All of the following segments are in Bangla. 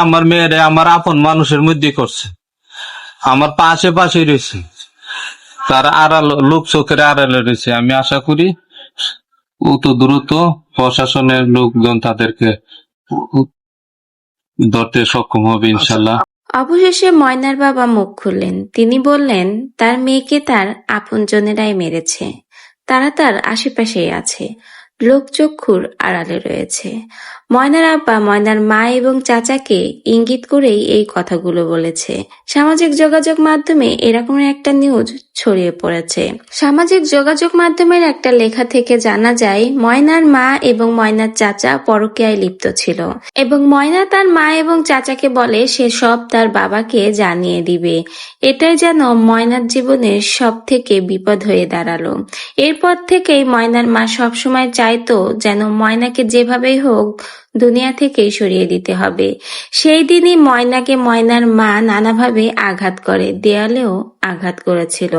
আমার মেয়েরে আমার আপন মানুষের মধ্যে করছে, আমার পাশে পাশে রয়েছে, তার আড়াল লোক চোখের আড়ালে রয়েছে। আমি আশা করি দ্রুত প্রশাসনের লোকজন তাদেরকে ধরতে সক্ষম হবে ইনশাল্লাহ। অবশেষে ময়নার বাবা মুখ খুললেন। তিনি বললেন তার মেয়েকে তার আপনজনেরাই মেরেছে, তারা তার আশেপাশেই আছে, লোকচক্ষুর আড়ালে রয়েছে। ময়নার আব্বা ময়নার মা এবং চাচাকে ইঙ্গিত করেই এই কথাগুলো বলেছে। সামাজিক যোগাযোগ মাধ্যমে এরকম একটা নিউজ ছড়িয়ে পড়েছে। সামাজিক যোগাযোগ মাধ্যমের একটা লেখা থেকে জানা যায় ময়নার মা এবং ময়নার চাচা পরকীয়ায় লিপ্ত ছিল এবং ময়না তার মা এবং চাচাকে বলে সে সব তার বাবাকে জানিয়ে দিবে। এটাই যেন ময়নার জীবনের সব থেকে বিপদ হয়ে দাঁড়ালো। এরপর থেকেই ময়নার মা সবসময় চাইতো যেন ময়নাকে যেভাবেই হোক দুনিয়া থেকেই সরিয়ে দিতে হবে। সেই দিনই ময়নাকে ময়নার মা নানাভাবে আঘাত করে, দেয়ালেও আঘাত করেছিল,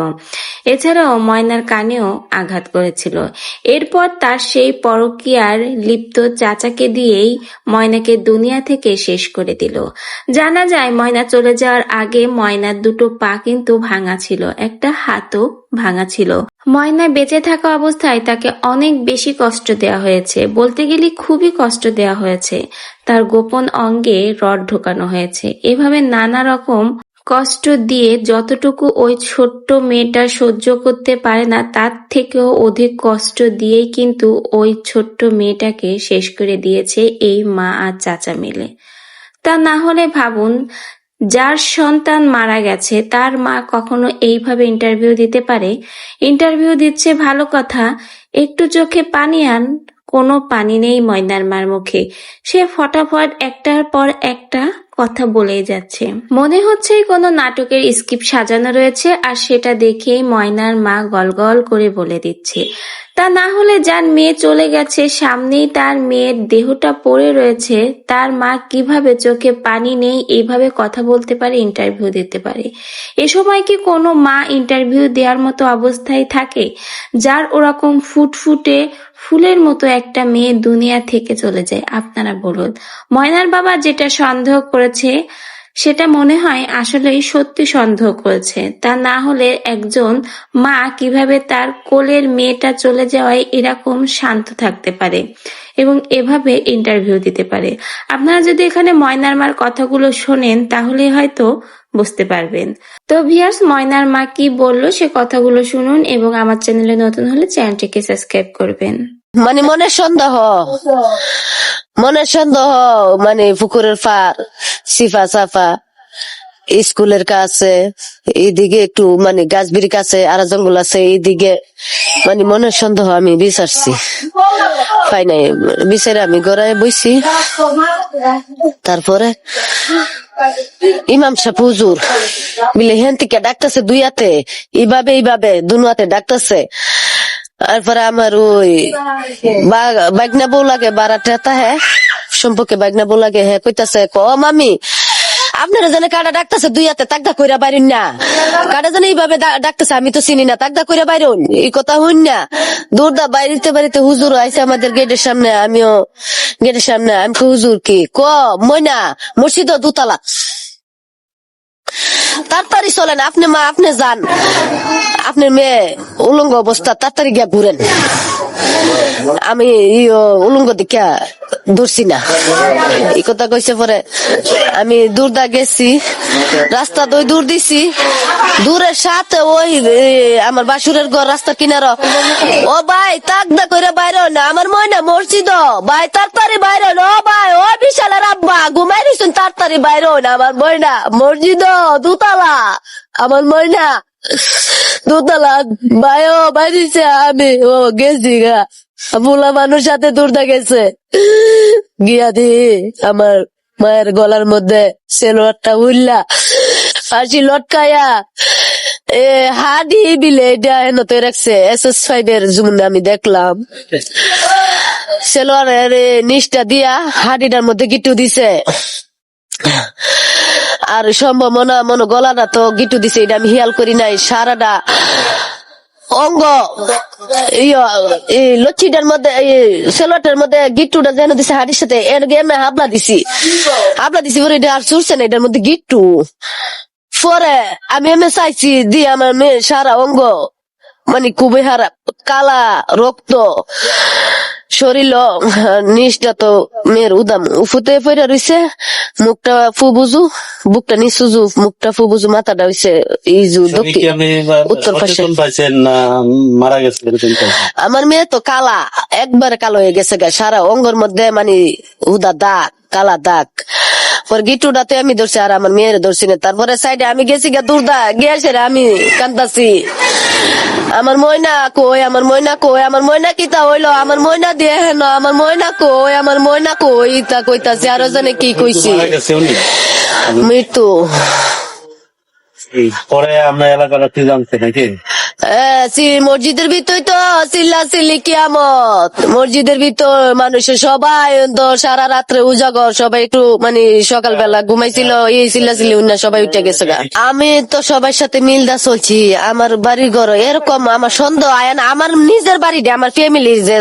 এছাড়াও ময়নার কানেও আঘাত করেছিল। এরপর তার সেই পরকীয়ার লিপ্ত চাচাকে দিয়েই ময়নাকে দুনিয়া থেকে শেষ করে দিল। জানা যায় ময়না চলে যাওয়ার আগে ময়নার দুটো পা কিন্তু ভাঙা ছিল, একটা হাতও ভাঙা ছিল। ময়না বেঁচে থাকা অবস্থায় তাকে অনেক বেশি কষ্ট দেওয়া হয়েছে, বলতে গেলে খুবই কষ্ট দেওয়া হয়েছে। তার গোপন অঙ্গে রড ঢোকানো হয়েছে। এভাবে নানা রকম কষ্ট দিয়ে যতটুকু ওই ছোট্ট মেয়েটা সহ্য করতে পারে না তার থেকেও অধিক কষ্ট দিয়েই কিন্তু ওই ছোট্ট মেয়েটাকে শেষ করে দিয়েছে এই মা আর চাচা মিলে। তা না হলে ভাবুন, যার সন্তান মারা গেছে তার মা কখনো এইভাবে ইন্টারভিউ দিতে পারে? ইন্টারভিউ দিচ্ছে ভালো কথা, একটু চোখে পানি আন। কোনো পানি নেই ময়নার মার মুখে। সে ফটাফট একটার পর একটা কথা বলেই যাচ্ছে, মনে হচ্ছে কোনো নাটকের স্ক্রিপ্ট সাজানো রয়েছে আর সেটা দেখেই ময়নার মা গলগল করে বলে দিচ্ছে। তা না হলে যার মেয়ে চলে গেছে, সামনেই তার মেয়ের দেহটা পড়ে রয়েছে, তার মা কিভাবে চোখে পানি নেই এইভাবে কথা বলতে পারে, ইন্টারভিউ দিতে পারে? এ সময় কি কোনো মা ইন্টারভিউ দেওয়ার মতো অবস্থায় থাকে? যার ওরকম ফুটফুটে ফুলের মতো একটা মেয়ে দুনিয়া থেকে চলে যায়, আপনারা বলুন। ময়নার বাবা যেটা সন্দেহ করেছে সেটা মনে হয় আসলেই সত্যি সন্দেহ করেছে। তা না হলে একজন মা কিভাবে তার কোলের মেয়েটা চলে যাওয়ায় এরকম শান্ত থাকতে পারে এবং এভাবে ইন্টারভিউ দিতে পারে? আপনারা যদি এখানে ময়নার মার কথাগুলো শোনেন তাহলে হয়তো বুঝতে পারবেন। তো ভিউয়ার্স, ময়নার মা কি বললো সে কথাগুলো শুনুন এবং আমার চ্যানেলে নতুন হলে চ্যানেলটিকে সাবস্ক্রাইব করবেন। মানে মনের সন্দেহ মানে পুকুরের পার, সিফা সাফা, স্কুলের কাছে, এইদিকে একটু মানে গাছবির কাছে আর জঙ্গল আছে, এইদিকে মানে মনের সন্দেহ আমি বিচারছি, পাই নাই, বিচারে আমি গড়ায় বইছি। তারপরে ইমাম সাহেব হুজুর বিলে হেন থেকে ডাকতেছে দুই হাতে, এইভাবে দুনো হাতে ডাকতেছে। তারপরে আমার ওই বাগনা বউ লাগে বারাটা হ্যাঁ সম্পর্কে বাগনা বউ লাগে, হ্যাঁ কইতাছে ক মামি আপনারা জানে কাটা ডাকতেছে দুই হাতে, তাকদা কইরা বাইরুন না, কাটা জানে এইভাবে ডাকতেছে, আমি তো চিনি না, তাকদা কইরা বাইরুন। এই কথা হইন না, দৌড়দা বাড়িতে হুজুর আইসে আমাদের গেটের সামনে, আমিও গেটের সামনে। আমি হুজুর কি ক ময়না মসজিদ দুতলা, তাড়াতাড়ি চলেন, আপনি মা আপনি যান, আপনার মেয়ে উলঙ্গ অবস্থা, তাড়াতাড়ি গিয়া ঘুরেন। আমি উলঙ্গ দেখা ধরছি না, এই কথা কইছে। পরে আমি দূরদা গেছি, রাস্তা দূর দিছি, দূরের সাথে ওই আমার বাসুরের ঘর রাস্তা কিনার, ও ভাই তাকদা কইরা বাইরে না, আমার ময়না মসজিদ ভাই তাড়াতাড়ি বাইরে, ও ভাই ও বিশালের আব্বা ঘুমাই দিছুন, তাড়াতাড়ি বাইরে না, আমার ময়না মসজিদ দুতলা, আমার ময়না দুতলা ভাই, ও বাইরেছে। আমি ও গেছি গা, বুলা মানুষ সাথে দূরদা গেছে, গিয়া দি আমার মায়ের গলার মধ্যে সেলোয়ারটা উল্লা ফাঁসি লটকায়া হাডি বিলে এটা এনতে রাখছে। SS5 এর জুমনে আমি দেখলাম সেলোয়ারের নিচটা দিয়া হাডিটার মধ্যে গিটু দিছে, আর সম্ভাবনা মনে গলাটা তো গিটু দিছে, এটা আমি হিয়াল করি নাই। সারাটা অঙ্গ এই লচ্ছিটার মধ্যে সেলোটের মধ্যে গিট্টুটা যেন দিছে হাড়ির সাথে এর গেমে হাবলা দিছি পরে এটা আর চুরছে না এটার মধ্যে গিট্টু পরে আমি এমনি চাইছি দিয়ে আমার মেয়ে সারা অঙ্গ মানে খুবই খারাপ কালা রক্ত শরীর নিচটা তো মেয়ের উদাম উফুতে পড়ে রইছে মুখটা ফু বুঝু বুকটা নিচুজু মুখটা ফু বুঝু মাথাটা হইছে ইজু দক্ষিণ উত্তর পাশে পাইছেন না মারা গেছে আমার মেয়ে তো কালা একবারে কালো হয়ে গেছে গা সারা অঙ্গের মধ্যে মানে উদা দাগ কালা দাগ পর গিটুটাতে আমি ধরছি আর আমার মেয়ের ধরছি না তারপরে সাইডে আমি গেছি গা দূরদা গিয়েছে আমি কান্দাছি আমার ময়না কই আমার ময়না কই আমার ময়না কিতা হইলো আমার ময়না দিয়ে হেন আমার ময়না কই তা কইতাছি আরো জানে কি কইছি মারা গেছে উনি মৃত্যু পরে আমরা এলাকার কি জানছে নাকি মসজিদের ভিতর তো চিল্লা চিল্লি কিয়ামত মসজিদের ভিতর মানুষের সবাই তো সারা রাত্রে উজাগর সবাই একটু মানে সকালবেলা ঘুমাইছিল এই চিল্লা চিল্লি উন্না সবাই উঠে গেছে গা। আমি তো সবার সাথে মিলদা চলছি আমার বাড়ির ঘর এরকম আমার সন্দেহ আয় না আমার নিজের বাড়িতে আমার ফ্যামিলির যে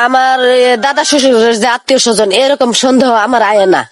আমার দাদা শ্বশুরের যে আত্মীয় স্বজন এরকম সন্দেহ আমার আয় না।